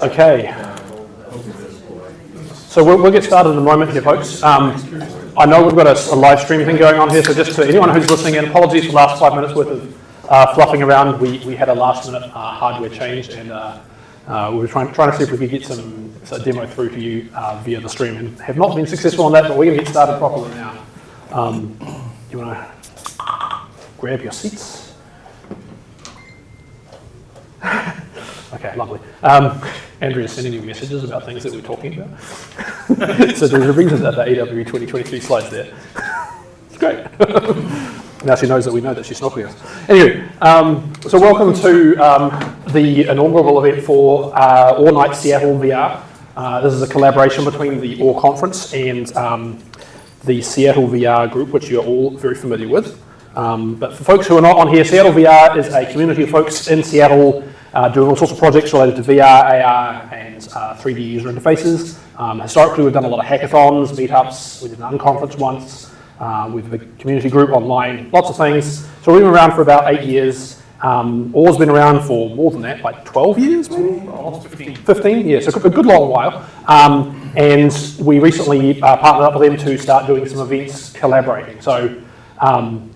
Okay. So we'll get started in a moment here, folks. I know we've got a live stream thing going on here, so just to anyone who's listening in, apologies for the last 5 minutes worth of fluffing around. We had a last-minute hardware change, and we were trying to see if we could get some demo through to you via the stream, and have not been successful on that, but we're going to get started properly now. You want to grab your seats? Okay, lovely. Andrea's sending you messages about things that we're talking about. So there's a reason that the AWS 2023 slide's there. It's great. Now she knows that we know that she's snorkeling us. Anyway, so welcome to the inaugural event for Nite Seattle VR. This is a collaboration between the OR conference and the Seattle VR group, which you're all very familiar with. But for folks who are not on here, Seattle VR is a community of folks in Seattle doing all sorts of projects related to VR, AR, and 3D user interfaces. Historically, we've done a lot of hackathons, meetups. We did an unconference once with the community group online, lots of things. So we've been around for about 8 years. OR's been around for more than that, like 12 years, maybe? Almost 15. 15, yeah, so a good long while. And we recently partnered up with them to start doing some events collaborating. So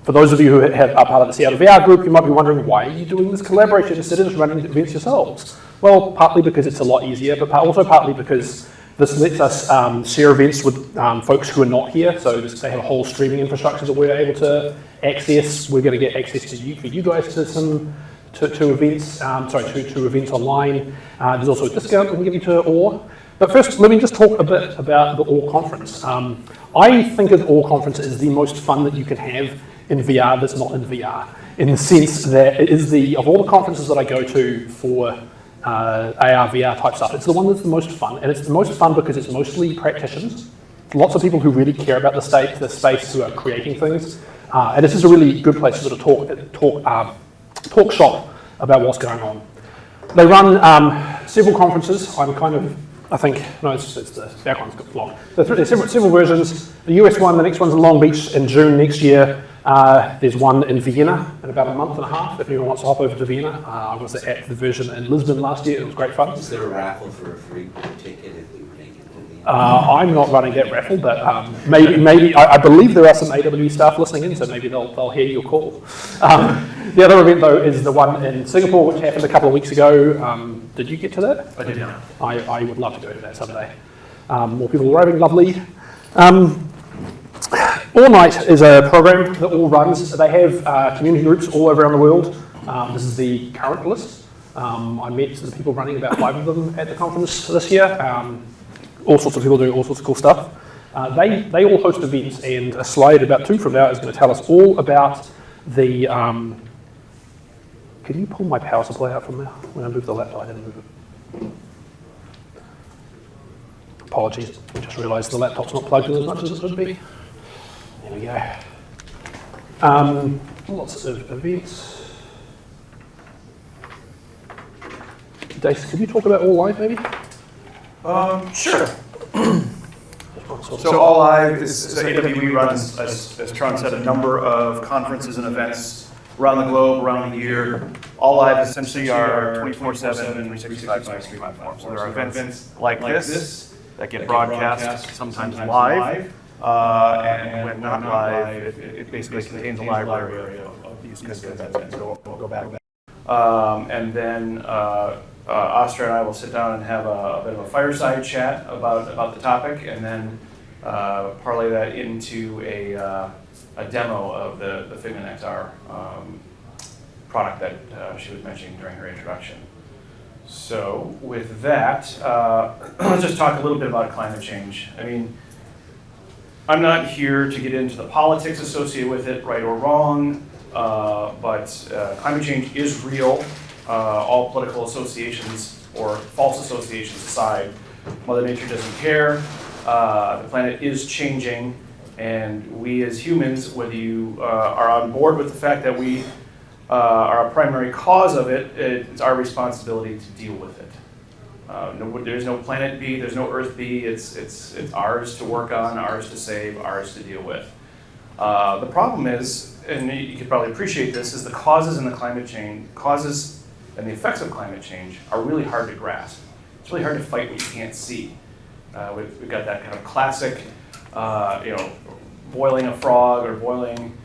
for those of you who are part of the Seattle VR group, you might be wondering, why are you doing this collaboration instead of just running events yourselves? Well, partly because it's a lot easier, but also partly because this lets us share events with folks who are not here. So they have a whole streaming infrastructure that we're able to access. We're going to get access to you, for you guys to events, to events online. There's also a discount we can give you to OR. But first, let me just talk a bit about the OR conference. I think of the OR conference as the most fun that you can have in VR that's not in VR, in the sense that it is of all the conferences that I go to for AR, VR type stuff, it's the one that's the most fun, and it's the most fun because it's mostly practitioners, lots of people who really care about the space who are creating things, and this is a really good place to sort of talk shop about what's going on. They run several conferences. It's the background's got blocked. So there's several versions. The US one, the next one's in Long Beach in June next year. There's one in Vienna in about a month and a half. If anyone wants to hop over to Vienna, I was at the version in Lisbon last year. It was great fun. Is there a raffle for a free ticket if we make it to Vienna? I'm not running that raffle, but maybe I believe there are some AWS staff listening in, so maybe they'll hear your call. The other event though is the one in Singapore, which happened a couple of weeks ago. Did you get to that? I did not. I would love to go to that someday. More people arriving, lovely. Nite is a program that OR runs. They have community groups all over around the world. This is the current list. I met the people running about 5 of them at the conference this year. All sorts of people doing all sorts of cool stuff. They all host events, and a slide about 2 from now is going to tell us all about the... Can you pull my power supply out from there? When I moved the laptop, I didn't move it. Apologies, I just realised the laptop's not plugged in as much as it should be. There we go. Lots of events. Dace, could you talk about All Live maybe? Sure. So All Live is AWE runs, as Tron said, a number of conferences and events around the globe, around the year. All Live essentially are 24/7 and 365 stream platforms. So there are events like this that get broadcast, sometimes live, and when not live, it basically contains a library of these kinds of events. We'll go back to that. And then Astra and I will sit down and have a bit of a fireside chat about the topic, and then parlay that into a demo of the Figment XR product that she was mentioning during her introduction. So with that, let's just talk a little bit about climate change. I mean, I'm not here to get into the politics associated with it, right or wrong, but climate change is real. All political associations or false associations aside, Mother Nature doesn't care. The planet is changing, and we as humans, whether you are on board with the fact that we are a primary cause of it, it's our responsibility to deal with it. There's no planet B, there's no Earth B. It's ours to work on, ours to save, ours to deal with. The problem is, and you could probably appreciate this, is the causes in the climate change, causes and the effects of climate change are really hard to grasp. It's really hard to fight what you can't see. We've got that kind of classic, boiling a frog or boiling,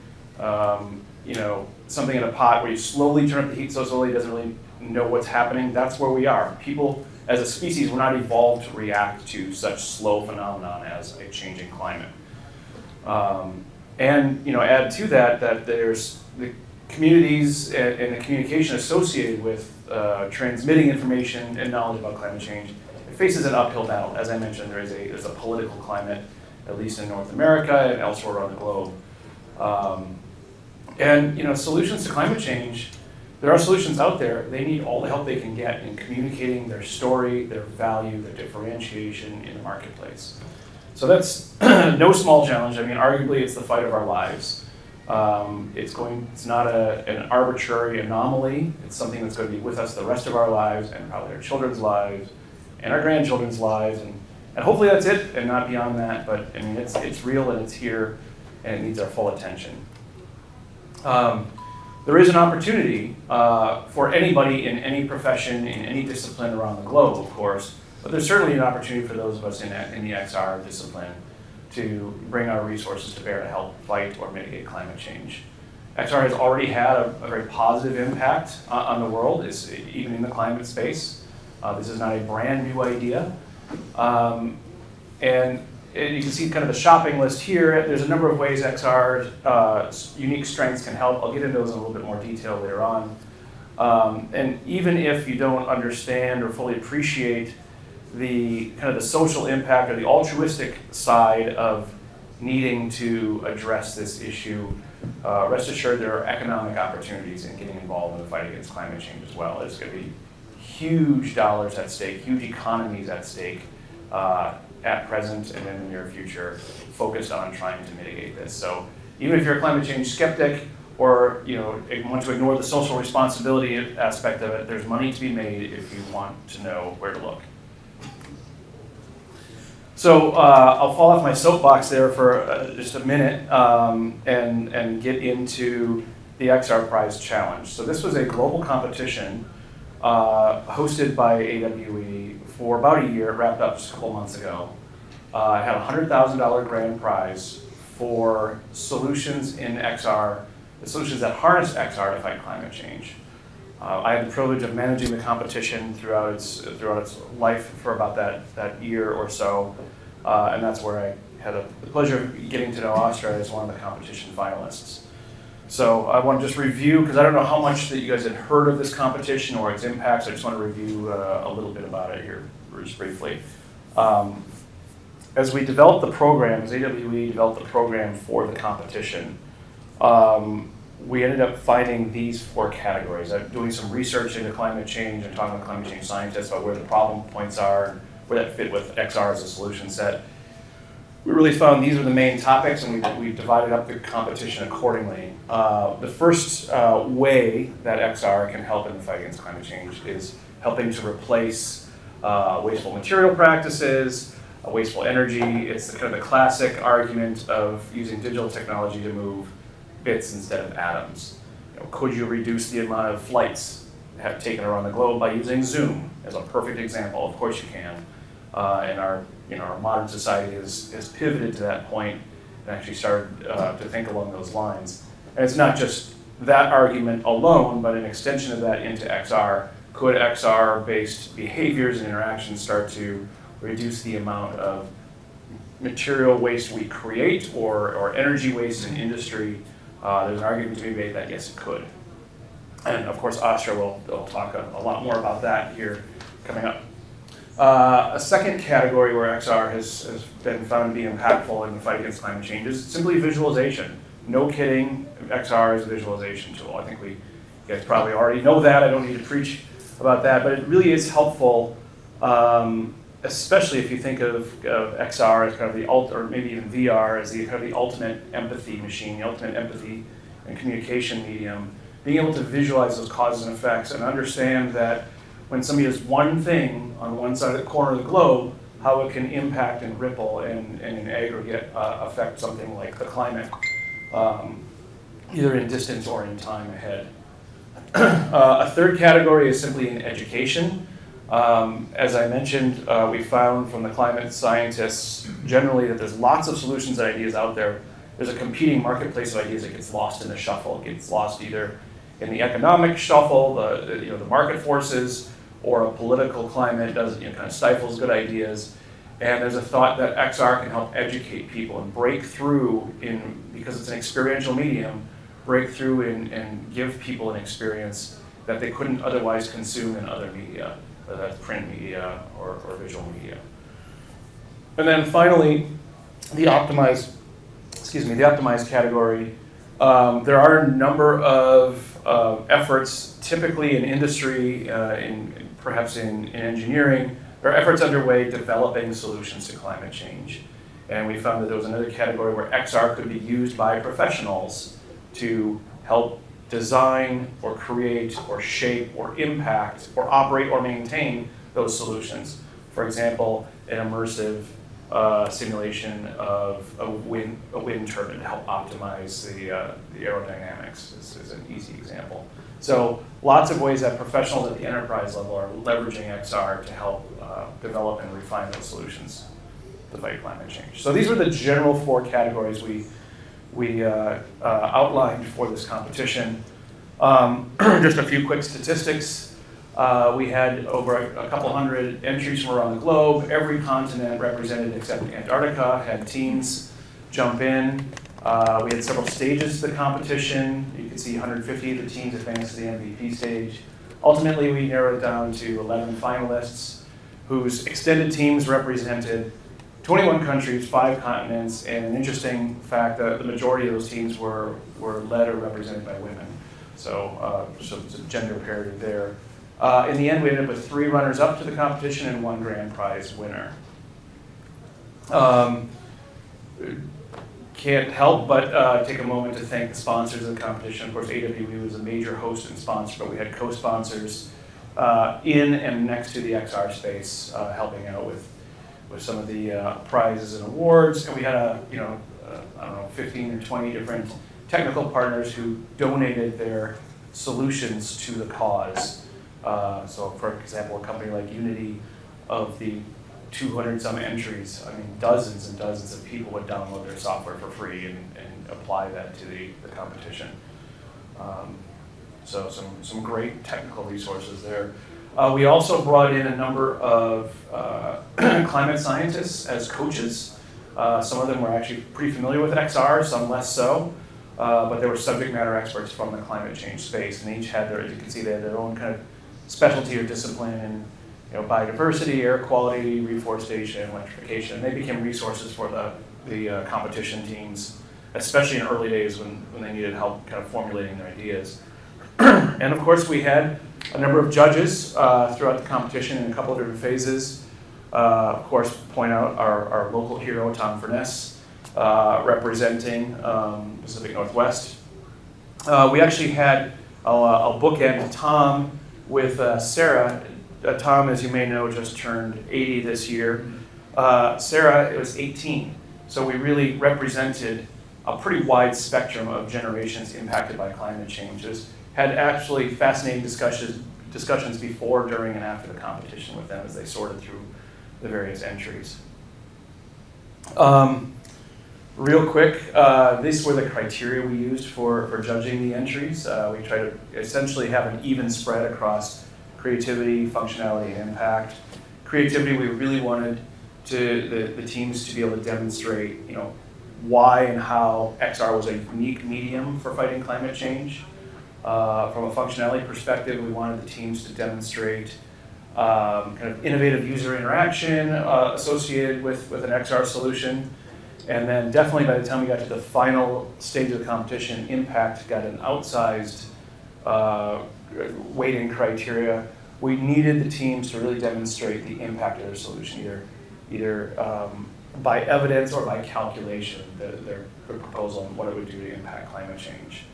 something in a pot where you slowly turn up the heat so slowly it doesn't really know what's happening. That's where we are. People, as a species, we're not evolved to react to such slow phenomenon as a changing climate. Add to that there's the communities and the communication associated with transmitting information and knowledge about climate change. It faces an uphill battle. As I mentioned, there's a political climate, at least in North America and elsewhere around the globe. Solutions to climate change, there are solutions out there. They need all the help they can get in communicating their story, their value, their differentiation in the marketplace. So that's no small challenge. I mean, arguably it's the fight of our lives. It's not an arbitrary anomaly. It's something that's going to be with us the rest of our lives and probably our children's lives and our grandchildren's lives. And hopefully that's it and not beyond that. But I mean, it's real and it's here and it needs our full attention. There is an opportunity for anybody in any profession, in any discipline around the globe, of course, but there's certainly an opportunity for those of us in the XR discipline to bring our resources to bear to help fight or mitigate climate change. XR has already had a very positive impact on the world, even in the climate space. This is not a brand new idea. And you can see kind of the shopping list here. There's a number of ways XR's unique strengths can help. I'll get into those in a little bit more detail later on. And even if you don't understand or fully appreciate the kind of the social impact or the altruistic side of needing to address this issue, rest assured there are economic opportunities in getting involved in the fight against climate change as well. There's going to be huge dollars at stake, huge economies at stake at present and in the near future, focused on trying to mitigate this. So even if you're a climate change skeptic or want to ignore the social responsibility aspect of it, there's money to be made if you want to know where to look. So I'll fall off my soapbox there for just a minute and get into the XR Prize Challenge. So this was a global competition hosted by AWE for about a year. It wrapped up just a couple months ago. It had a $100,000 grand prize for solutions in XR, the solutions that harness XR to fight climate change. I had the privilege of managing the competition throughout its life for about that year or so, and that's where I had the pleasure of getting to know Austria as one of the competition finalists. So I want to just review, because I don't know how much that you guys had heard of this competition or its impacts. I just want to review a little bit about it here, just briefly. As we developed the program, as AWE developed the program for the competition, we ended up finding these 4 categories. I'm doing some research into climate change and talking to climate change scientists about where the problem points are, where that fit with XR as a solution set. We really found these are the main topics, and we divided up the competition accordingly. The first way that XR can help in the fight against climate change is helping to replace wasteful material practices, wasteful energy. It's kind of the classic argument of using digital technology to move bits instead of atoms. Could you reduce the amount of flights taken around the globe by using Zoom as a perfect example? Of course you can. And our modern society has pivoted to that point and actually started to think along those lines. And it's not just that argument alone, but an extension of that into XR. Could XR-based behaviors and interactions start to reduce the amount of material waste we create or energy waste in industry? There's an argument to be made that yes, it could. And of course, Austria will talk a lot more about that here coming up. A second category where XR has been found to be impactful in the fight against climate change is simply visualization. No kidding, XR is a visualization tool. I think you guys probably already know that. I don't need to preach about that, but it really is helpful, especially if you think of XR as kind of or maybe even VR as kind of the ultimate empathy machine, the ultimate empathy and communication medium. Being able to visualize those causes and effects and understand that when somebody does one thing on one side of the corner of the globe, how it can impact and ripple and in aggregate affect something like the climate, either in distance or in time ahead. A third category is simply in education. As I mentioned, we found from the climate scientists generally that there's lots of solutions and ideas out there. There's a competing marketplace of ideas that gets lost in the shuffle. It gets lost either in the economic shuffle, the market forces, or a political climate does kind of stifles good ideas. And there's a thought that XR can help educate people and break through because it's an experiential medium, break through and give people an experience that they couldn't otherwise consume in other media, whether that's print media or visual media. And then finally, the optimized category. There are a number of efforts, typically in industry, perhaps in engineering. There are efforts underway developing solutions to climate change. And we found that there was another category where XR could be used by professionals to help design or create or shape or impact or operate or maintain those solutions. For example, an immersive simulation of a wind turbine to help optimize the aerodynamics is an easy example. So lots of ways that professionals at the enterprise level are leveraging XR to help develop and refine those solutions to fight climate change. So these were the general 4 categories we outlined for this competition. Just a few quick statistics. We had over a couple hundred entries from around the globe. Every continent represented except Antarctica had teams jump in. We had several stages to the competition. You can see 150 of the teams advanced to the MVP stage. Ultimately, we narrowed it down to 11 finalists whose extended teams represented 21 countries, 5 continents, and an interesting fact that the majority of those teams were led or represented by women. So it's a gender parity there. In the end, we ended up with 3 runners-up to the competition and 1 grand prize winner. Can't help but take a moment to thank the sponsors of the competition. Of course, AWE was a major host and sponsor, but we had co-sponsors in and next to the XR space helping out with some of the prizes and awards. And we had I don't know, 15 or 20 different technical partners who donated their solutions to the cause. So for example, a company like Unity, of the 200 some entries, I mean, dozens and dozens of people would download their software for free and apply that to the competition. So some great technical resources there. We also brought in a number of climate scientists as coaches. Some of them were actually pretty familiar with XR, some less so, but they were subject matter experts from the climate change space, and they each had as you can see, they had their own kind of specialty or discipline in biodiversity, air quality, reforestation, electrification, and they became resources for the competition teams, especially in early days when they needed help kind of formulating their ideas. And of course, we had a number of judges throughout the competition in a couple of different phases. Of course, point out our local hero, Tom Furness, representing Pacific Northwest. We actually had, I'll bookend Tom with Sarah. Tom, as you may know, just turned 80 this year. Sarah was 18. So we really represented a pretty wide spectrum of generations impacted by climate changes. Had actually fascinating discussions before, during, and after the competition with them as they sorted through the various entries. Real quick, these were the criteria we used for judging the entries. We try to essentially have an even spread across creativity, functionality, and impact. Creativity, we really wanted the teams to be able to demonstrate, why and how XR was a unique medium for fighting climate change. From a functionality perspective, we wanted the teams to demonstrate kind of innovative user interaction associated with an XR solution. And then definitely by the time we got to the final stage of the competition, impact got an outsized weighting criteria. We needed the teams to really demonstrate the impact of their solution, either by evidence or by calculation, their proposal on what it would do to impact climate change.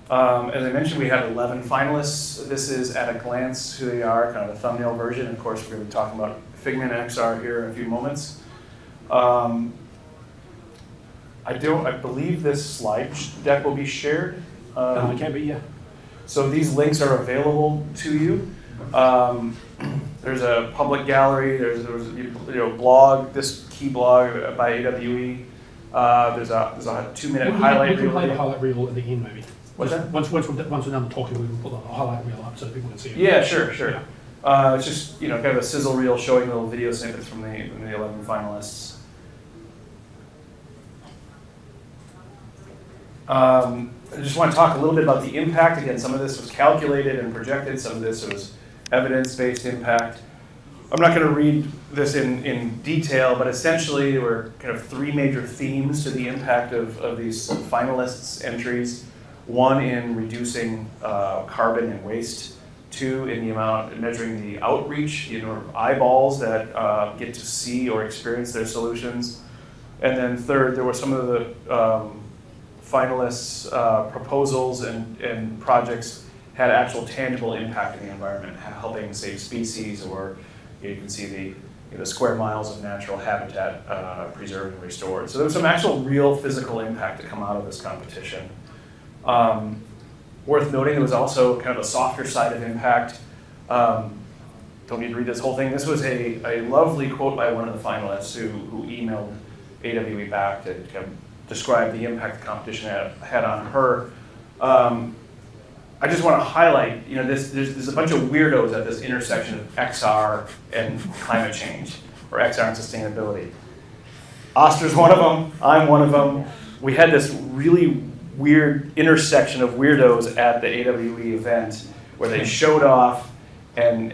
As I mentioned, we had 11 finalists. This is at a glance who they are, kind of a thumbnail version. Of course, we're going to be talking about Figment XR here in a few moments. I believe this slide deck will be shared. It can be, yeah. So these links are available to you. There's a public gallery. There's blog. This key blog by AWE. There's a 2-minute highlight reel. We can play the highlight reel at the end, maybe. What's that? Once we're done talking, we can put the highlight reel up so people can see it. Yeah, sure. Yeah. It's just kind of a sizzle reel showing little video snippets from the 11 finalists. I just want to talk a little bit about the impact. Again, some of this was calculated and projected. Some of this was evidence-based impact. I'm not going to read this in detail, but essentially there were kind of 3 major themes to the impact of these finalists' entries. 1 in reducing carbon and waste. 2 in the amount, measuring the outreach, the number of eyeballs that get to see or experience their solutions. And then 3rd, there were some of the finalists' proposals and projects had actual tangible impact in the environment, helping save species, or you can see the square miles of natural habitat preserved and restored. So there was some actual real physical impact to come out of this competition. Worth noting, there was also kind of a softer side of impact. Don't need to read this whole thing. This was a lovely quote by one of the finalists who emailed AWE back to kind of describe the impact the competition had on her. I just want to highlight, there's a bunch of weirdos at this intersection of XR and climate change, or XR and sustainability. Oster's one of them. I'm one of them. We had this really weird intersection of weirdos at the AWE event where they showed off and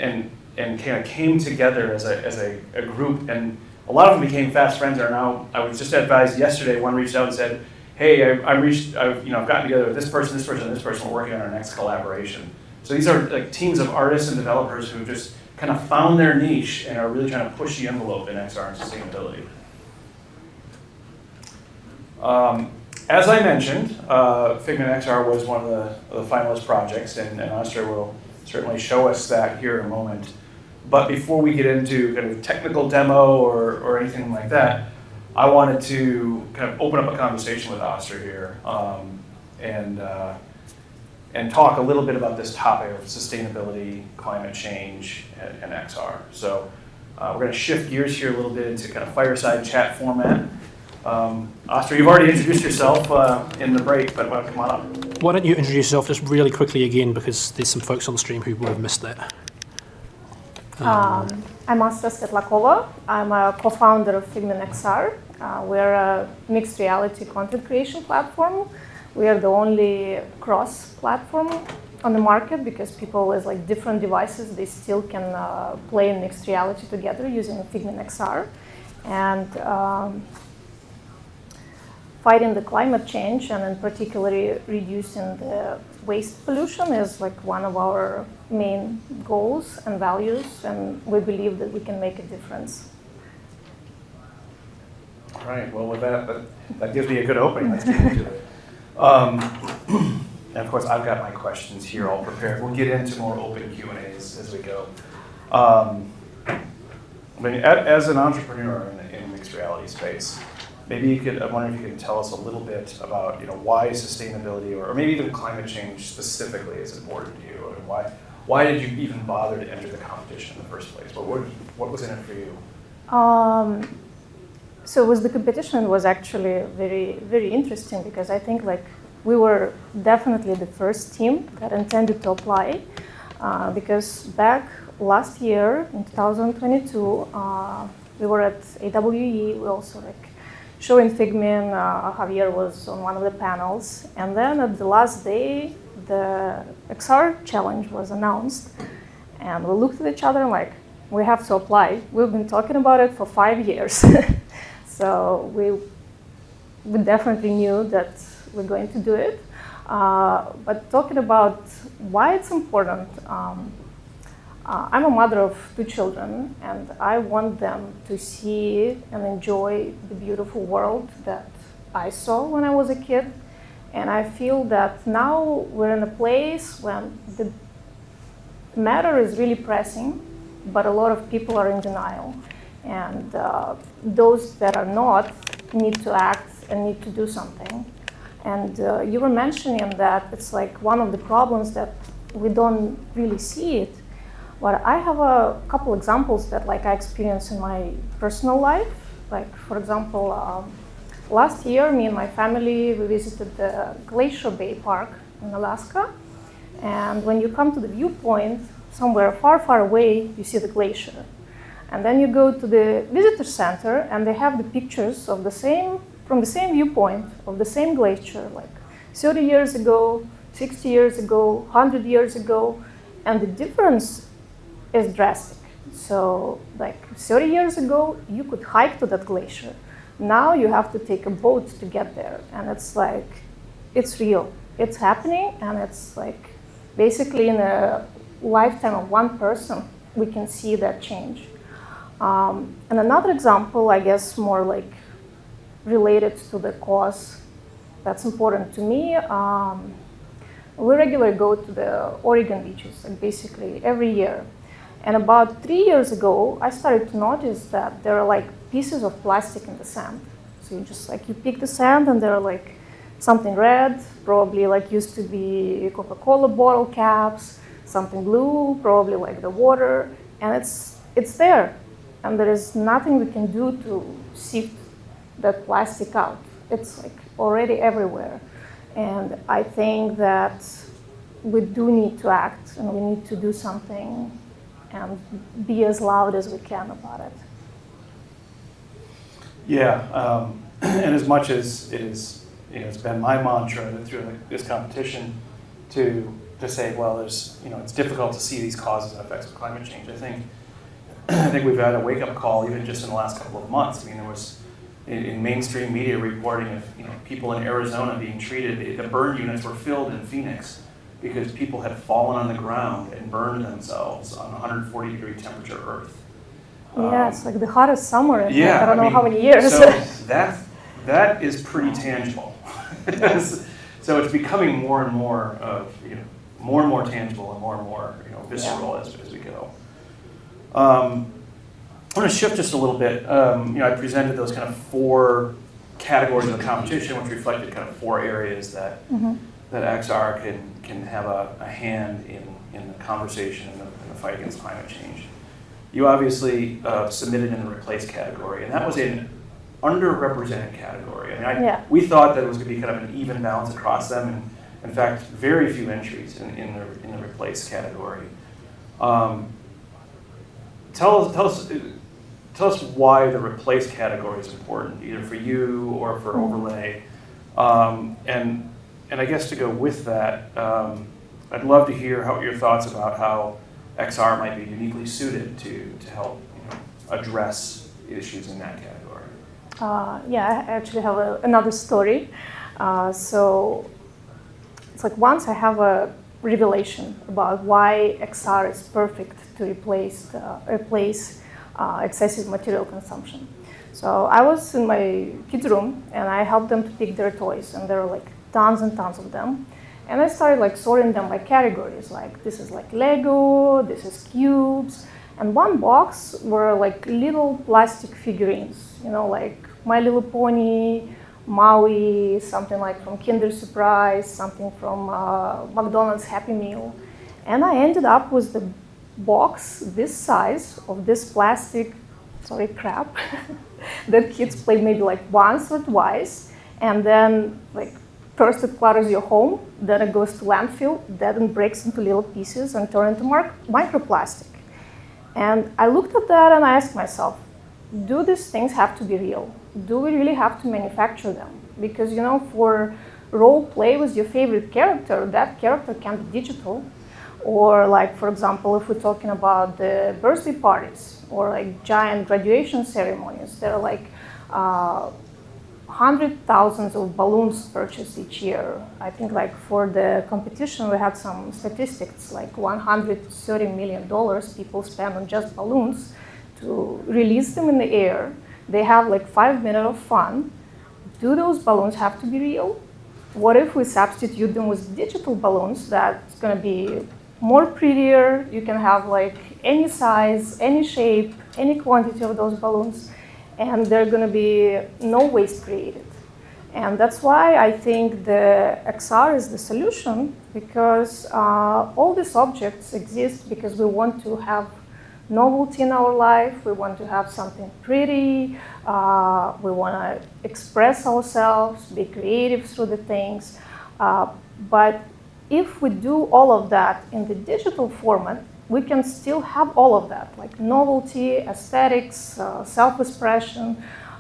kind of came together as a group, and a lot of them became fast friends. Are now, I was just advised yesterday, one reached out and said, hey, I've gotten together with this person, and this person. We're working on our next collaboration. So these are like teams of artists and developers who just kind of found their niche and are really trying to push the envelope in XR and sustainability. As I mentioned, Figment XR was one of the finalist projects, and Oster will certainly show us that here in a moment. But before we get into kind of technical demo or anything like that, I wanted to kind of open up a conversation with Oster here and talk a little bit about this topic of sustainability, climate change, and XR. So we're going to shift gears here a little bit into kind of fireside chat format. Oster, you've already introduced yourself in the break, but come on up. Why don't you introduce yourself just really quickly again, because there's some folks on the stream who would have missed that. I'm Asta Stetlakova. I'm a co-founder of Figment XR. We're a mixed reality content creation platform. We are the only cross-platform on the market because people with like different devices, they still can play in mixed reality together using Figment XR. And fighting the climate change, and in particular reducing the waste pollution, is like one of our main goals and values, and we believe that we can make a difference. All right, well with that gives me a good opening. Let's get into it. And of course I've got my questions here all prepared. We'll get into more open Q&As as we go. I mean, as an entrepreneur in the mixed reality space, maybe you could, I wonder if you could tell us a little bit about, why sustainability or maybe even climate change specifically is important to you, and why did you even bother to enter the competition in the first place? What was in it for you? So with the competition, it was actually very, very interesting because I think like we were definitely the first team that intended to apply because back last year in 2022, we were at AWE. We also like showing Figment. Javier was on one of the panels, and then at the last day, the XR challenge was announced, and we looked at each other and like, we have to apply. We've been talking about it for 5 years. So we definitely knew that we're going to do it. But talking about why it's important, I'm a mother of 2 children, and I want them to see and enjoy the beautiful world that I saw when I was a kid. And I feel that now we're in a place when the matter is really pressing, but a lot of people are in denial. And those that are not need to act and need to do something. And you were mentioning that it's like one of the problems that we don't really see it. But I have a couple examples that like I experienced in my personal life. Like for example, last year, me and my family, we visited the Glacier Bay Park in Alaska. And when you come to the viewpoint, somewhere far, far away, you see the glacier. And then you go to the visitor center, and they have the pictures of from the same viewpoint of the same glacier, like 30 years ago, 60 years ago, 100 years ago, and the difference is drastic. So like 30 years ago, you could hike to that glacier. Now you have to take a boat to get there, and it's like, it's real. It's happening, and it's like, basically in a lifetime of one person, we can see that change. And another example, I guess more like related to the cause that's important to me, we regularly go to the Oregon beaches, like basically every year. And about 3 years ago, I started to notice that there are like pieces of plastic in the sand. So you just like, you pick the sand and there are like something red, probably like used to be Coca-Cola bottle caps, something blue, probably like the water, and it's there. And there is nothing we can do to sift that plastic out. It's like already everywhere. And I think that we do need to act, and we need to do something and be as loud as we can about it. Yeah, and as much as it is, it's been my mantra through this competition to say, well, there's, it's difficult to see these causes and effects of climate change. I think we've had a wake-up call even just in the last couple of months. I mean, there was in mainstream media reporting of people in Arizona being treated. The burn units were filled in Phoenix because people had fallen on the ground and burned themselves on 140-degree temperature Earth. Yeah, it's like the hottest summer in yeah, I don't know how many years. So that is pretty tangible. So it's becoming more and more tangible and more visceral as we go. I'm going to shift just a little bit. I presented those kind of 4 categories of the competition, which reflected kind of 4 areas that XR can have a hand in the conversation and the fight against climate change. You obviously submitted in the replace category, and that was an underrepresented category. I mean, we thought that it was going to be kind of an even balance across them, and in fact, very few entries in the replace category. Tell us why the replace category is important, either for you or for overlay. And I guess to go with that, I'd love to hear your thoughts about how XR might be uniquely suited to help address issues in that category. Yeah, I actually have another story. So it's like once I have a revelation about why XR is perfect to replace excessive material consumption. So I was in my kids' room and I helped them to pick their toys, and there were like tons and tons of them. And I started like sorting them by categories, like this is like Lego, this is cubes, and one box were like little plastic figurines, like My Little Pony, Maui, something like from Kinder Surprise, something from McDonald's Happy Meal. And I ended up with the box this size of this plastic, crap, that kids play maybe like once or twice, and then like first it clutters your home, then it goes to landfill, then it breaks into little pieces and turns into microplastic. And I looked at that and I asked myself, do these things have to be real? Do we really have to manufacture them? Because for role play with your favorite character, that character can be digital. Or like, for example, if we're talking about the birthday parties or like giant graduation ceremonies, there are like 100,000s of balloons purchased each year. I think like for the competition, we had some statistics, like $130 million people spend on just balloons to release them in the air. They have like 5 minutes of fun. Do those balloons have to be real? What if we substitute them with digital balloons that's going to be more prettier? You can have like any size, any shape, any quantity of those balloons, and there's going to be no waste created. And that's why I think the XR is the solution, because all these objects exist because we want to have novelty in our life, we want to have something pretty, we want to express ourselves, be creative through the things. But if we do all of that in the digital format, we can still have all of that, like novelty, aesthetics, self-expression,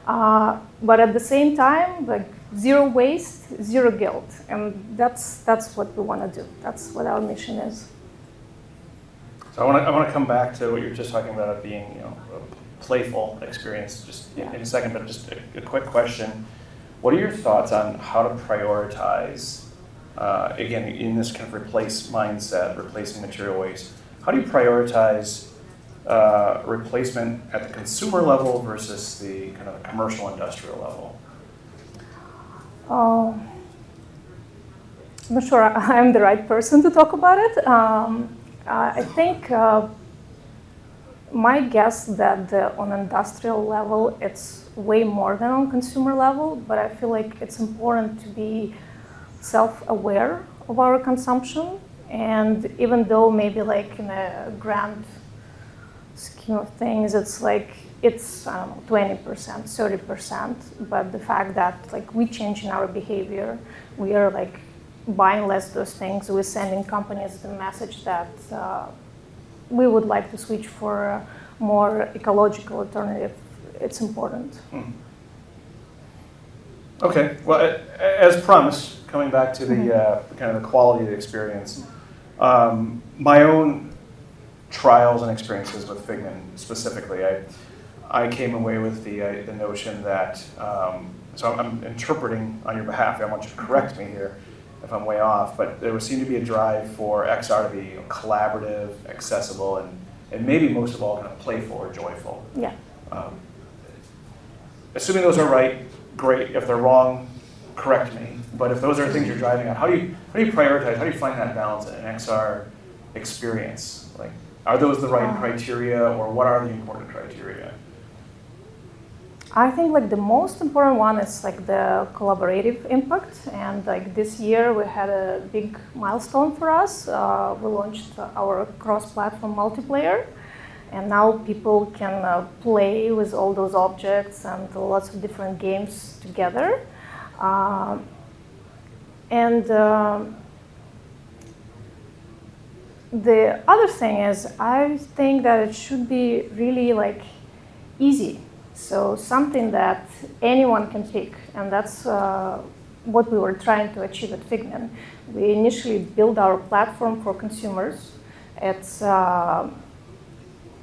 but at the same time, like zero waste, zero guilt. And that's what we want to do. That's what our mission is. So I want to come back to what you were just talking about, it being a playful experience just in a second, but just a quick question. What are your thoughts on how to prioritize, again, in this kind of replace mindset, replacing material waste, how do you prioritize replacement at the consumer level versus the kind of commercial industrial level? I'm not sure I'm the right person to talk about it. I think my guess that on industrial level it's way more than on consumer level, but I feel like it's important to be self-aware of our consumption. And even though maybe like in a grand scheme of things, it's like it's I don't know, 20%, 30%, but the fact that like we change in our behavior, we are like buying less those things, we're sending companies the message that we would like to switch for a more ecological alternative. It's important. Okay, well, as promised, coming back to the kind of the quality of the experience, my own trials and experiences with Figment specifically, I came away with the notion that, so I'm interpreting on your behalf, I want you to correct me here if I'm way off, but there would seem to be a drive for XR to be collaborative, accessible, and maybe most of all kind of playful or joyful. Yeah. Assuming those are right, great. If they're wrong, correct me. But if those are things you're driving at, how do you prioritize? How do you find that balance in an XR experience? Like, are those the right criteria, or what are the important criteria? I think like the most important one is like the collaborative impact, and like this year we had a big milestone for us. We launched our cross-platform multiplayer, and now people can play with all those objects and lots of different games together. The other thing is, I think that it should be really like easy. So something that anyone can pick, and that's what we were trying to achieve at Figment. We initially built our platform for consumers. It's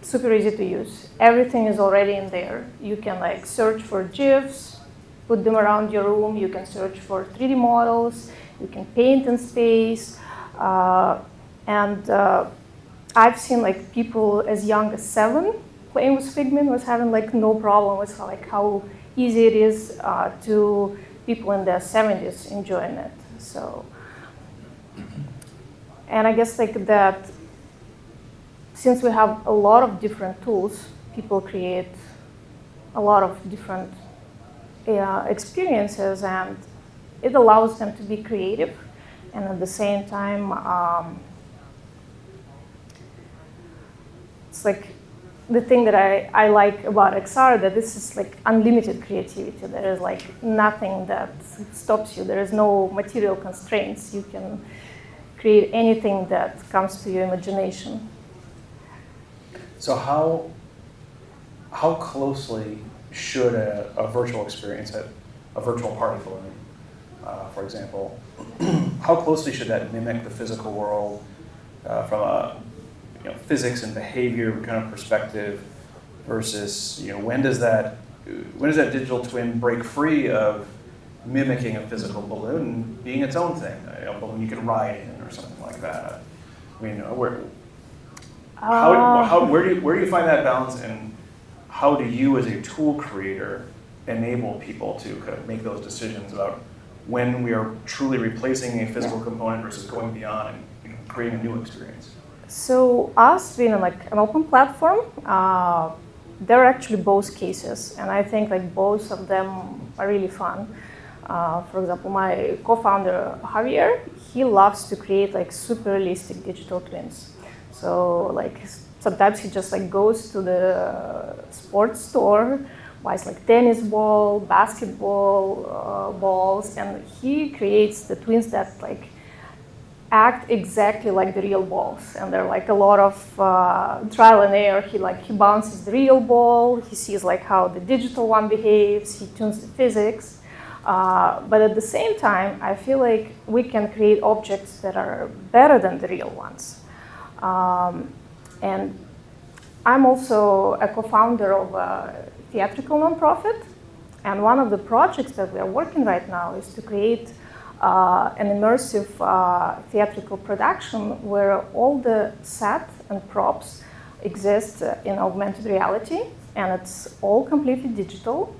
super easy to use. Everything is already in there. You can like search for GIFs, put them around your room. You can search for 3D models. You can paint in space. I've seen like people as young as 7 playing with Figment, was having like no problem with like how easy it is to people in their 70s enjoying it. So, and I guess like that, since we have a lot of different tools, people create a lot of different experiences, and it allows them to be creative, and at the same time, it's like the thing that I like about XR, that this is like unlimited creativity. There is like nothing that stops you. There is no material constraints. You can create anything that comes to your imagination. So how closely should a virtual experience at a virtual party balloon, for example, how closely should that mimic the physical world from a physics and behavior kind of perspective versus when does that digital twin break free of mimicking a physical balloon being its own thing, a balloon you can ride in or something like that? I mean, where do you find that balance, and how do you as a tool creator enable people to kind of make those decisions about when we are truly replacing a physical component versus going beyond and creating a new experience? So us being like an open platform, there are actually both cases, and I think like both of them are really fun. For example, my co-founder Javier, he loves to create like super realistic digital twins. So like sometimes he just like goes to the sports store, buys like tennis ball, basketball balls, and he creates the twins that like act exactly like the real balls. And there are like a lot of trial and error. He bounces the real ball. He sees like how the digital one behaves. He tunes the physics. But at the same time, I feel like we can create objects that are better than the real ones. And I'm also a co-founder of a theatrical nonprofit. And one of the projects that we are working right now is to create an immersive theatrical production where all the set and props exist in augmented reality, and it's all completely digital.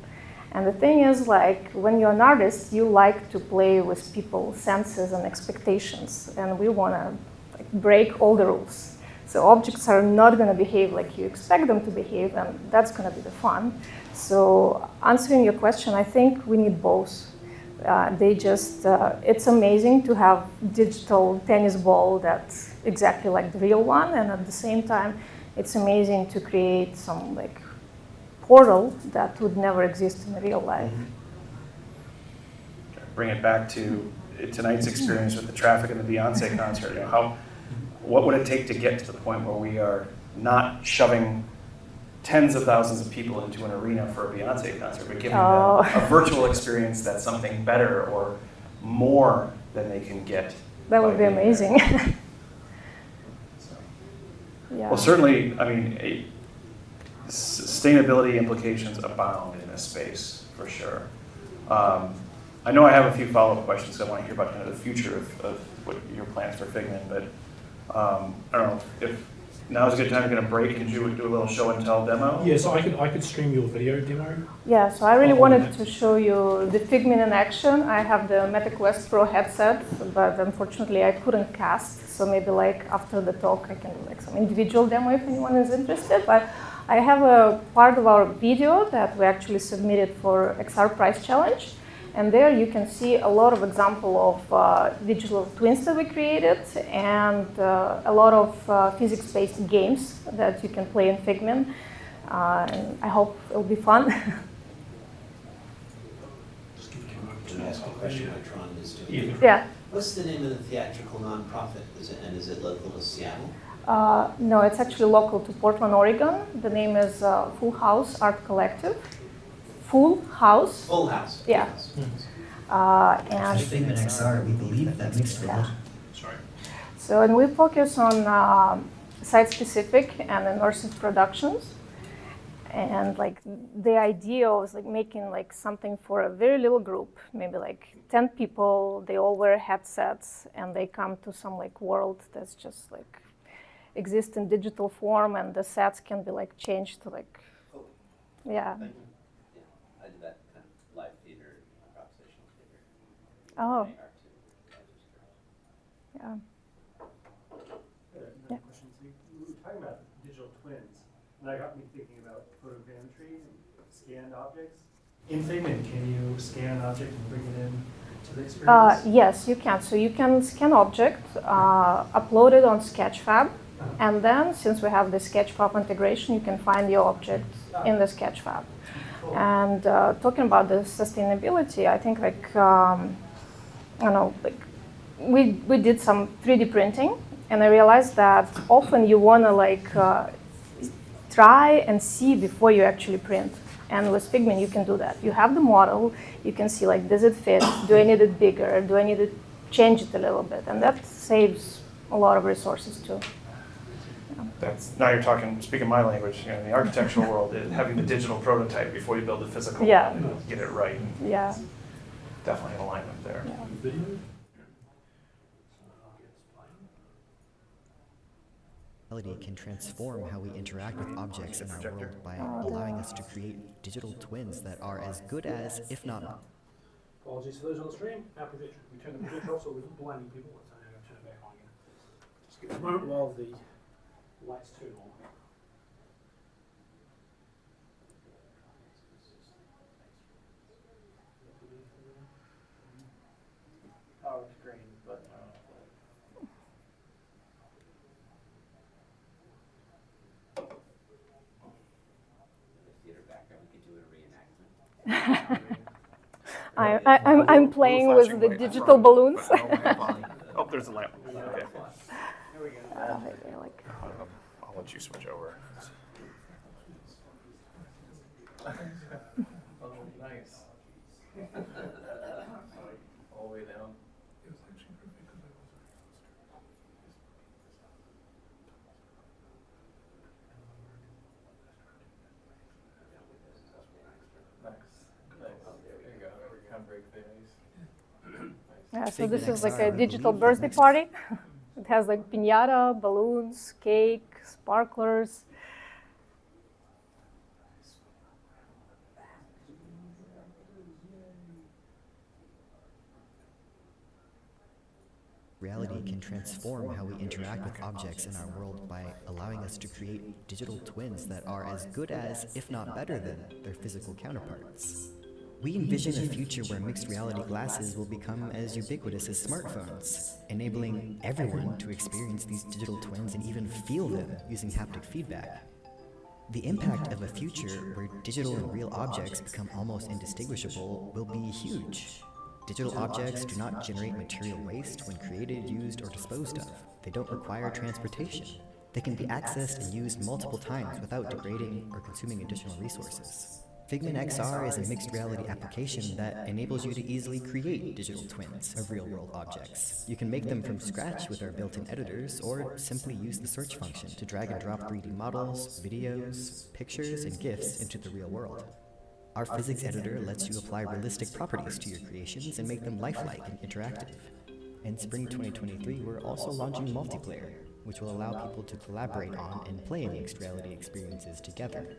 And the thing is, like, when you're an artist, you like to play with people's senses and expectations, and we want to like, break all the rules. So objects are not going to behave like you expect them to behave, and that's going to be the fun. So answering your question, I think we need both. It's amazing to have digital tennis ball that's exactly like the real one, and at the same time, it's amazing to create some like portal that would never exist in real life. Bring it back to tonight's experience with the traffic and the Beyonce concert. You know, what would it take to get to the point where we are not shoving tens of thousands of people into an arena for a Beyonce concert, but giving them a virtual experience that's something better or more than they can get? That would be amazing. So. Yeah. Well, certainly, I mean, sustainability implications abound in this space, for sure. I know I have a few follow-up questions. I want to hear about kind of the future of what your plans for Figment, but I don't know if now's a good time. You're going to break and do a little show and tell demo. Yeah, so I could stream your video demo. Yeah, so I really wanted to show you the Figment in action. I have the Meta Quest Pro headset, but unfortunately I couldn't cast. So maybe like after the talk I can do like some individual demo if anyone is interested. But I have a part of our video that we actually submitted for XR Prize Challenge. And there you can see a lot of example of digital twins that we created and a lot of physics-based games that you can play in Figment. And I hope it'll be fun. Can I ask a question what Tron is doing? Yeah. What's the name of the theatrical nonprofit? Is it local to Seattle? No, it's actually local to Portland, Oregon. The name is Full House Art Collective. Full House. Full House. Yeah. And Figment XR, we believe that makes for yeah. So, and we focus on site-specific and immersive productions. And like the idea was like making like something for a very little group, maybe like 10 people. They all wear headsets and they come to some like world that's just like exists in digital form, and the sets can be like changed to like, yeah. I did that kind of live theater, improvisational theater. Oh. Yeah. Yeah. We were talking about digital twins, and that got me thinking about photogrammetry and scanned objects. In Figment, can you scan an object and bring it in to the experience? Yes, you can. So you can scan object, upload it on Sketchfab, and then since we have the Sketchfab integration, you can find your object in the Sketchfab. And talking about the sustainability, I think like like we did some 3D printing, and I realized that often you want to like try and see before you actually print. And with Figment, you can do that. You have the model, you can see like, does it fit? Do I need it bigger? Do I need to change it a little bit? And that saves a lot of resources too. Now you're speaking my language. You know, in the architectural world, having the digital prototype before you build the physical, Yeah. Get it right. Yeah. Definitely an alignment there. Yeah. Can transform how we interact with objects in our world by allowing us to create digital twins that are as good as, if not. Apologies for those on the stream. Our projector, we turned the projector off, so we're blinding people. So I'm going to turn it back on again. Just give it a moment while the lights turn on. I'm playing with the digital balloons. Oh, there's a lamp. Okay. Like, I'll let you switch over. Nice. All the way down. Nice. There you go. Kind of break the ice. yeah, so Figment this is like XR, a we digital believe that birthday next- party. It has like piñata, balloons, cake, sparklers. Reality can transform how we interact with objects in our world by allowing us to create digital twins that are as good as, if not better than, their physical counterparts. We envision a future where mixed reality glasses will become as ubiquitous as smartphones, enabling everyone to experience these digital twins and even feel them using haptic feedback. The impact of a future where digital and real objects become almost indistinguishable will be huge. Digital objects do not generate material waste when created, used, or disposed of. They don't require transportation. They can be accessed and used multiple times without degrading or consuming additional resources. Figment XR is a mixed reality application that enables you to easily create digital twins of real-world objects. You can make them from scratch with our built-in editors, or simply use the search function to drag and drop 3D models, videos, pictures, and GIFs into the real world. Our physics editor lets you apply realistic properties to your creations and make them lifelike and interactive. In spring 2023, we're also launching multiplayer, which will allow people to collaborate on and play mixed reality experiences together.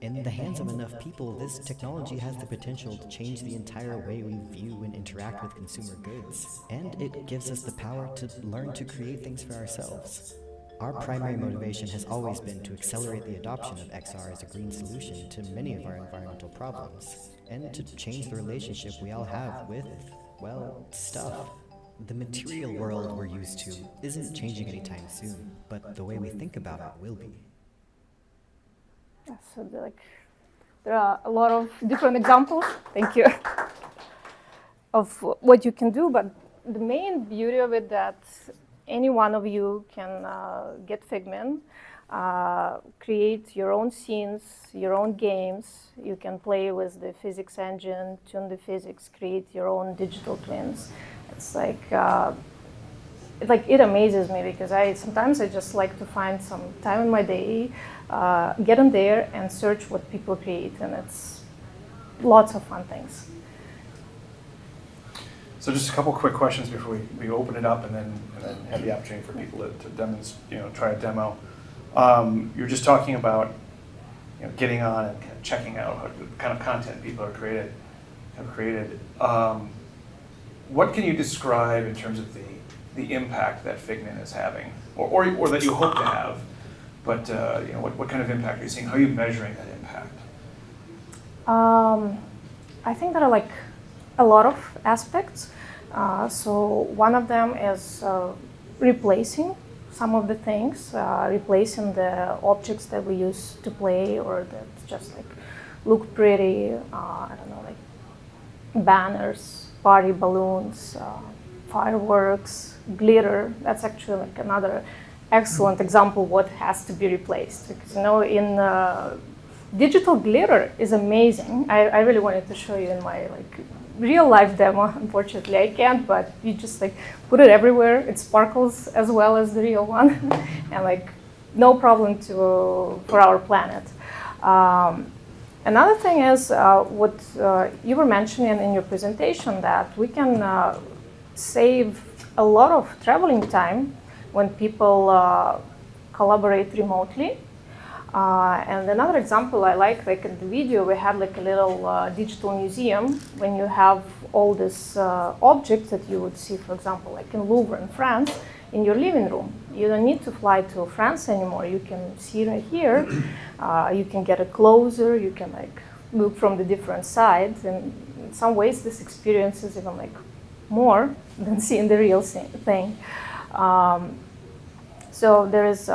In the hands of enough people, this technology has the potential to change the entire way we view and interact with consumer goods, and it gives us the power to learn to create things for ourselves. Our primary motivation has always been to accelerate the adoption of XR as a green solution to many of our environmental problems, and to change the relationship we all have with, well, stuff. The material world we're used to isn't changing anytime soon, but the way we think about it will be. Yeah, so there are a lot of different examples. Thank you. Of what you can do, but the main beauty of it that any one of you can get Figment, create your own scenes, your own games. You can play with the physics engine, tune the physics, create your own digital twins. It's like it amazes me because sometimes I just like to find some time in my day, get in there and search what people create, and it's lots of fun things. So just a couple quick questions before we open it up and then have the opportunity for people to demonstrate, try a demo. You're just talking about getting on and kind of checking out what kind of content people have created. What can you describe in terms of the impact that Figment is having, or that you hope to have? But what kind of impact are you seeing? How are you measuring that impact? I think there are like a lot of aspects. So one of them is replacing some of the things, replacing the objects that we use to play or that just like look pretty. I don't know, like banners, party balloons, fireworks, glitter. That's actually like another excellent example of what has to be replaced. Because in digital glitter is amazing. I really wanted to show you in my real life demo. Unfortunately, I can't, but you just put it everywhere. It sparkles as well as the real one, and no problem for our planet. Another thing is what you were mentioning in your presentation, that we can save a lot of traveling time when people collaborate remotely. And another example I like in the video, we had a little digital museum. When you have all these objects that you would see, for example, in Louvre in France, in your living room. You don't need to fly to France anymore. You can see right here. You can get it closer. You can look from the different sides. And in some ways, this experience is even more than seeing the real thing. So there is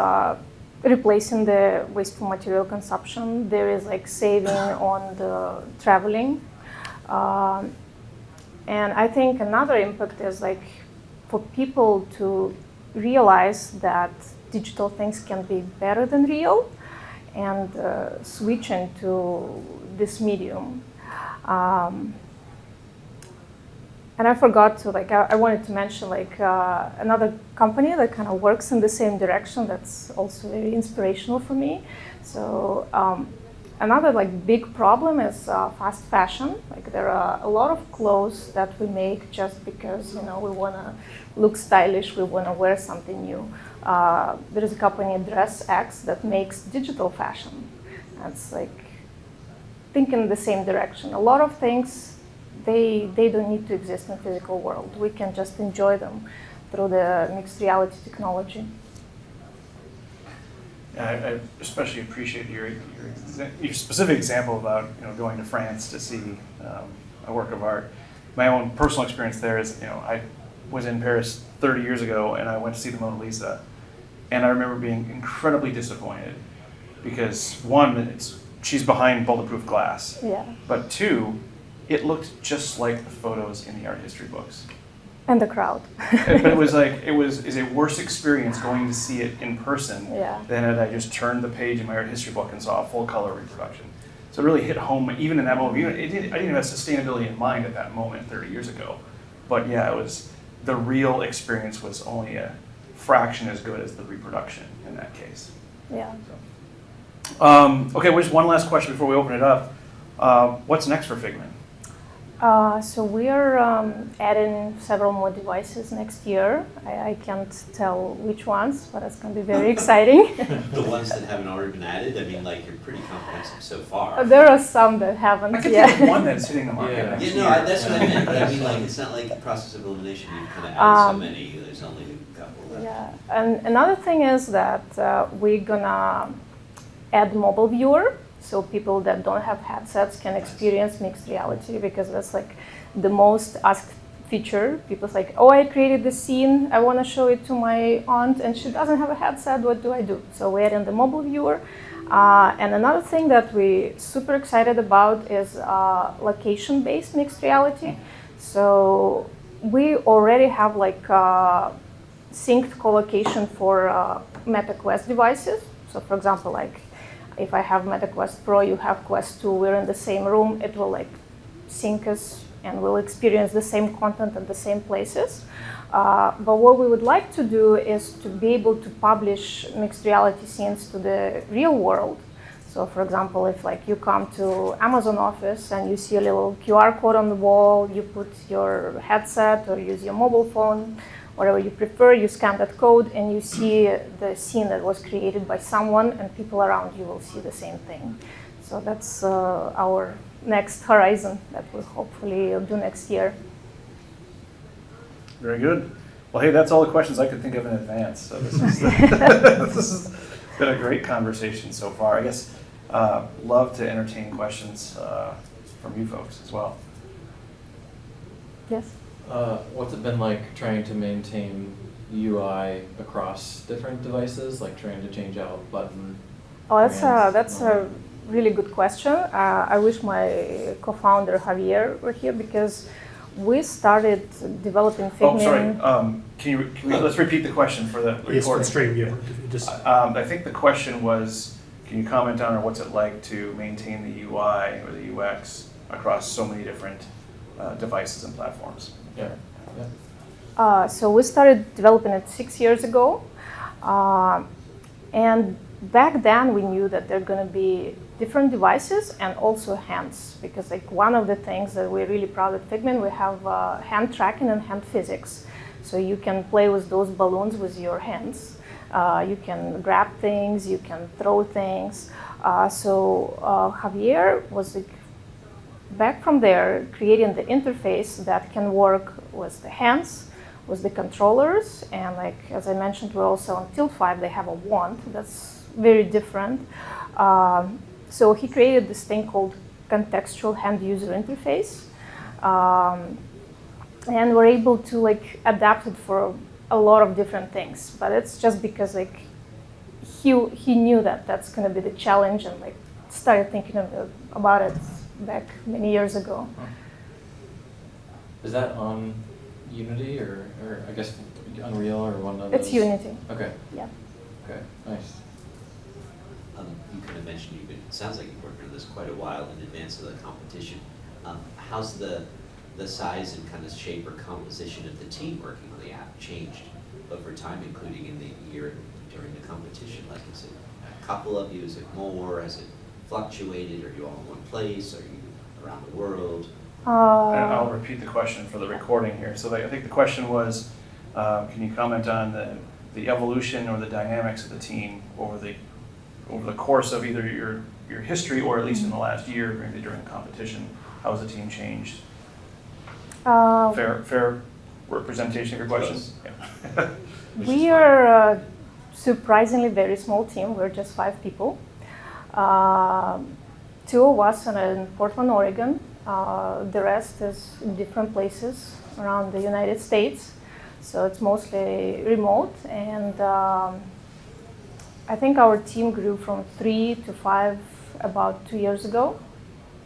replacing the wasteful material consumption. There is like saving on the traveling. And I think another impact is like for people to realize that digital things can be better than real and switch into this medium. And I forgot to, like, I wanted to mention, like, another company that kind of works in the same direction that's also very inspirational for me. So another, like, big problem is fast fashion. Like, there are a lot of clothes that we make just because, you know, we want to look stylish, we want to wear something new. There is a company, DressX, that makes digital fashion. That's, like, thinking the same direction. A lot of things, they don't need to exist in the physical world. We can just enjoy them through the mixed reality technology. I especially appreciate your specific example about, you know, going to France to see a work of art. My own personal experience there is, you know, I was in Paris 30 years ago and I went to see the Mona Lisa, and I remember being incredibly disappointed because one, she's behind bulletproof glass, Yeah. but two, it looked just like the photos in the art history books. And the crowd. But it was like, is a worse experience going to see it in person Yeah. than had I just turned the page in my art history book and saw a full color reproduction. So it really hit home, even in that moment. I didn't even have sustainability in mind at that moment 30 years ago. But yeah, it was, the real experience was only a fraction as good as the reproduction in that case. Yeah. Okay, well, just one last question before we open it up. What's next for Figment? So we are adding several more devices next year. I can't tell which ones, but it's going to be very exciting. The ones that haven't already been added, I mean, like, you're pretty comprehensive so far. There are some that haven't I could yet. think of one that's hitting the market Yeah. next Yeah, year. no, that's what I meant, but I mean, like, it's not like process of elimination, you kind of add so many, there's only a couple left. Yeah, and another thing is that we're gonna add mobile viewer, so people that don't have headsets can experience mixed reality, because that's like the most asked feature. People's like, oh, I created the scene, I want to show it to my aunt, and she doesn't have a headset. What do I do? So we're adding the mobile viewer. And another thing that we're super excited about is location-based mixed reality. So we already have like synced collocation for Meta Quest devices. So for example, like if I have Meta Quest Pro, you have Quest 2, we're in the same room, it will like sync us and we'll experience the same content at the same places. But what we would like to do is to be able to publish mixed reality scenes to the real world. So for example, if like you come to Amazon office and you see a little QR code on the wall, you put your headset or use your mobile phone, whatever you prefer, you scan that code and you see the scene that was created by someone, and people around you will see the same thing. So that's our next horizon that we'll hopefully do next year. Very good. Well, hey, that's all the questions I could think of in advance. So this is this has been a great conversation so far. I guess love to entertain questions from you folks as well. Yes? What's it been like trying to maintain UI across different devices, like trying to change out button? Oh, that's commands? a really good question. I wish my co-founder Javier were here, because we started developing Figment. Oh, sorry. Can we, let's repeat the question for the recording. Yes, for the stream, yeah. Just, I think the question was, can you comment on, or what's it like to maintain the UI or the UX across so many different devices and platforms? Yeah. So we started developing it 6 years ago. And back then we knew that there are going to be different devices and also hands, because like one of the things that we're really proud at Figment, we have hand tracking and hand physics. So you can play with those balloons with your hands. You can grab things, you can throw things. So Javier was like, back from there, creating the interface that can work with the hands, with the controllers, and like as I mentioned, we're also on Tilt 5, they have a wand that's very different. So he created this thing called contextual hand user interface, and we're able to like adapt it for a lot of different things. But it's just because like he knew that that's going to be the challenge, and like started thinking about it back many years ago. Is that on Unity or I guess Unreal or one of those? It's Unity. Okay. Yeah. Okay. Nice. You kind of mentioned it sounds like you've worked on this quite a while in advance of the competition. How's the size and kind of shape or composition of the team working on the app changed over time, including in the year during the competition? Like, is it a couple of you? Is it more? Has it fluctuated? Are you all in one place? Are you around the world? And I'll repeat the question for the recording here. So I think the question was, can you comment on the evolution or the dynamics of the team over the course of either your history or at least in the last year, maybe during the competition? How has the team changed? Fair representation of your questions? Yeah. We are a surprisingly very small team. We're just 5 people. 2 of us are in Portland, Oregon. The rest is in different places around the United States. So it's mostly remote. And I think our team grew from 3 to 5 about 2 years ago.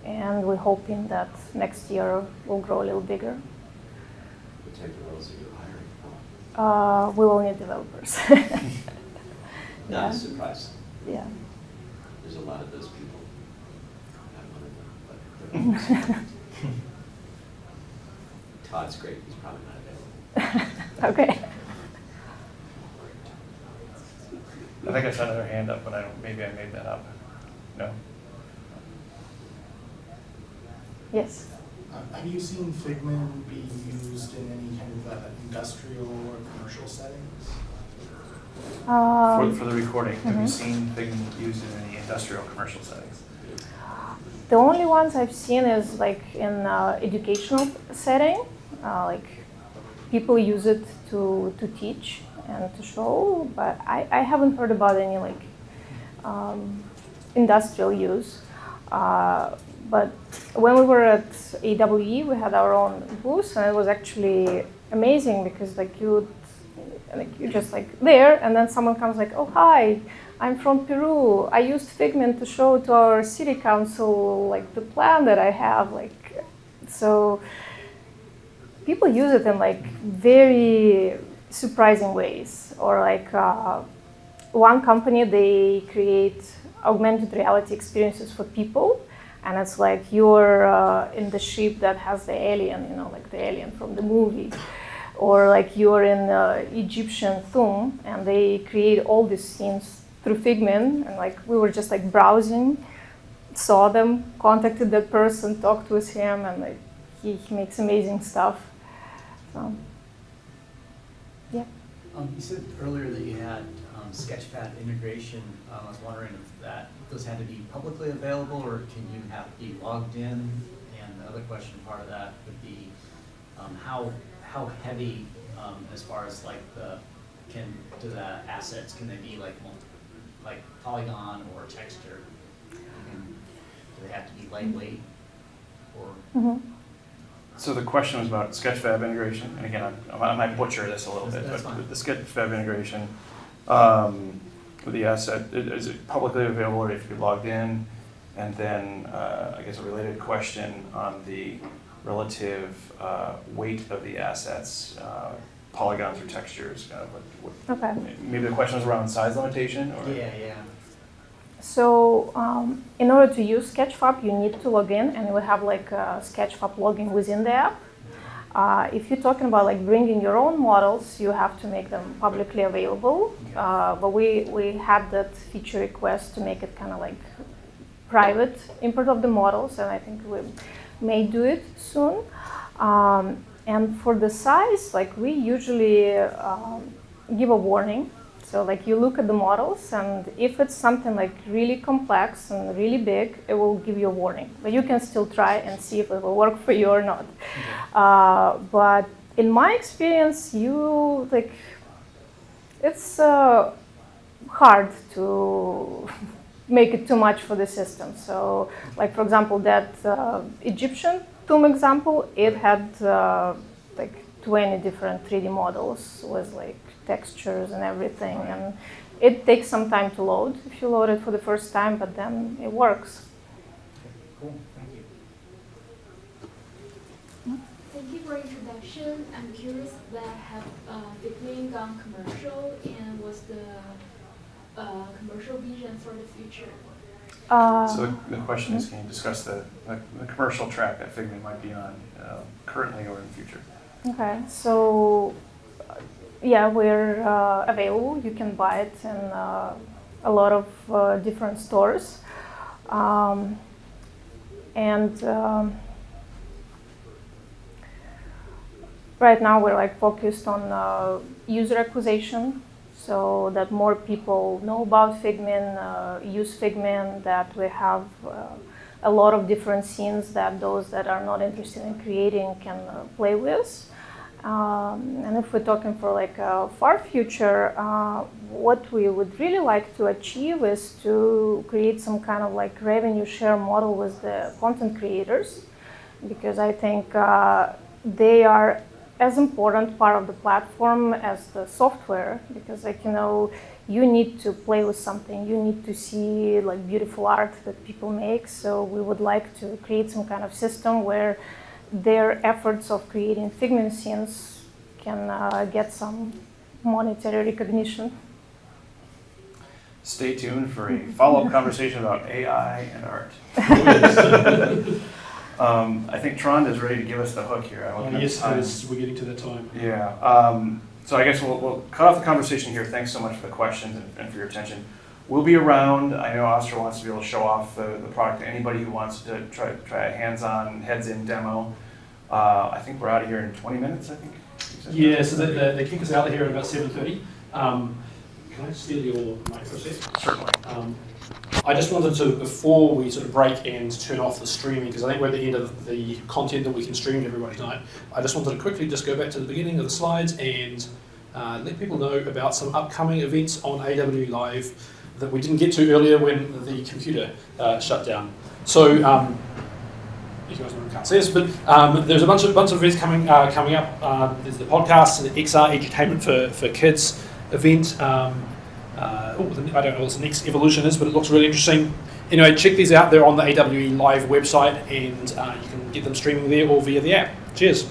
And we're hoping that next year we'll grow a little bigger. What type of roles are you hiring for? We will need developers. Not a surprise. Yeah. There's a lot of those people. I'm one of them, but they're Todd's great. He's probably not available. Okay. I think I saw another hand up, but maybe I made that up. No? Yes. Have you seen Figment be used in any kind of industrial or commercial settings? For the recording, have you seen Figment used in any industrial or commercial settings? The only ones I've seen is like in educational setting, like people use it to teach and to show, but I haven't heard about any like industrial use. But when we were at AWE, we had our own booth, and it was actually amazing because like you're just like there, and then someone comes like, "Oh hi, I'm from Peru. I used Figment to show to our city council like the plan that I have." Like, so people use it in like very surprising ways. Or like one company, they create augmented reality experiences for people. And it's like you're in the ship that has the alien, you know, like the alien from the movie. Or like you're in Egyptian tomb, and they create all these scenes through Figment. And like we were just like browsing, saw them, contacted that person, talked with him, and like he makes amazing stuff. So, yeah. You said earlier that you had Sketchfab integration. I was wondering if those had to be publicly available, or can you have to be logged in? And the other question, part of that would be how heavy, as far as like do the assets, can they be like polygon or texture? Do they have to be lightweight or? So the question was about Sketchfab integration, and again, I might butcher this a little bit, That's but fine. the Sketchfab integration with the asset, is it publicly available or if you're logged in? And then I guess a related question on the relative weight of the assets, polygons or textures. Okay. Maybe the question was around size limitation? Or? Yeah. So in order to use Sketchfab, you need to log in, and we have like a Sketchfab login within the app. If you're talking about like bringing your own models, you have to make them publicly available. But we had that feature request to make it kind of like private import of the models, and I think we may do it soon. And for the size, like we usually give a warning. So like you look at the models, and if it's something like really complex and really big, it will give you a warning. But you can still try and see if it will work for you or not. But in my experience, it's hard to make it too much for the system. So like, for example, that Egyptian tomb example, it had like 20 different 3D models with like textures and everything, and It takes some time to load if you load it for the first time, but then it works. Cool, thank you. Thank you for introduction. I'm curious that have Figment gone commercial, and what's the commercial vision for the future? So the question is, can you discuss the commercial track that Figment might be on currently or in the future? Okay, so yeah, we're available. You can buy it in a lot of different stores. Right now we're like focused on user acquisition, so that more people know about Figment, use Figment, that we have a lot of different scenes that those that are not interested in creating can play with. And if we're talking for like a far future, what we would really like to achieve is to create some kind of like revenue share model with the content creators, because I think they are as important part of the platform as the software, because like, you know, you need to play with something, you need to see like beautiful art that people make. So we would like to create some kind of system where their efforts of creating Figment scenes can get some monetary recognition. Stay tuned for a follow-up conversation about AI and art. I think Trond is ready to give us the hook here. Yes, we're getting to that time. Yeah. So I guess we'll cut off the conversation here. Thanks so much for the questions and for your attention. We'll be around. I know Oscar wants to be able to show off the product to anybody who wants to try a hands-on, heads-in demo. I think we're out of here in 20 minutes, I think. Yeah, so they kick us out of here at about 7:30. Can I steal your mic for a sec? Certainly. I just wanted to, before we sort of break and turn off the streaming, because I think we're at the end of the content that we can stream to everybody tonight, I just wanted to quickly just go back to the beginning of the slides and let people know about some upcoming events on AW Live that we didn't get to earlier when the computer shut down. So, you guys can't see us, but there's a bunch of events coming up. There's the podcast and the XR Edutainment for Kids event. I don't know what the next evolution is, but it looks really interesting. Anyway, check these out. They're on the AWE Live website, and you can get them streaming there or via the app. Cheers.